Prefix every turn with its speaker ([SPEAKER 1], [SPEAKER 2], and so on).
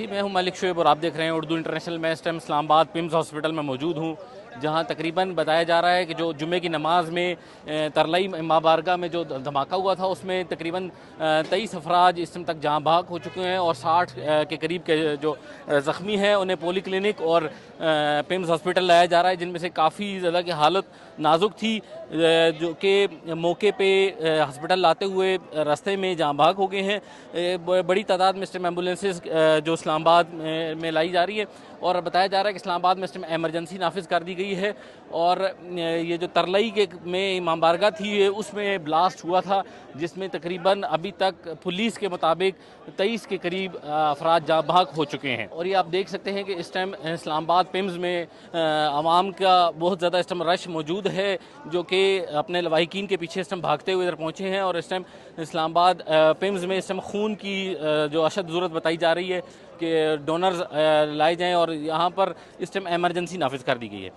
[SPEAKER 1] जी, मैं हूं मलिक शोएब और आप देख रहे हैं उर्दू इंटरनेशनल। मैं इस टाइम इस्लामाबाद पिम्स हॉस्पिटल में मौजूद हूं, जहां तकरीबन बताया जा रहा है कि जो जुमे की नमाज में तरलई माँ बारगाह में जो धमाका हुआ था उसमें तकरीबन 23 अफराज इस टाइम तक जहाँ भाग हो चुके हैं और 60 के करीब के जो ज़ख्मी हैं उन्हें पोली क्लिनिक और पिम्स हॉस्पिटल लाया जा रहा है, जिनमें से काफ़ी ज़्यादा की हालत नाजुक थी, जो कि मौके पे हॉस्पिटल लाते हुए रास्ते में जहाँ भाग हो गए हैं। बड़ी तादाद में इस टाइम एम्बुलेंसेज जो इस्लामाबाद में लाई जा रही है और बताया जा रहा है कि इस्लामाबाद में इस टाइम एमरजेंसी नाफिज कर दी गई है। और ये जो तरलई के में इमाम बारगाह थी उसमें ब्लास्ट हुआ था, जिसमें तकरीबन अभी तक पुलिस के मुताबिक 23 के करीब अफराद जहाँ भाग हो चुके हैं। और ये आप देख सकते हैं कि इस टाइम इस्लामाबाद पिम्स में आवाम का बहुत ज़्यादा इस टाइम रश मौजूद है, जो कि अपने लवाहिकीन के पीछे इस टाइम भागते हुए इधर पहुँचे हैं। और इस टाइम इस्लामाबाद पिम्स में इस टाइम खून की जो अशद ज़रूरत बताई जा रही है कि डोनर्स लाए जाएँ और यहाँ पर इस टाइम एमरजेंसी नाफिज कर दी गई है।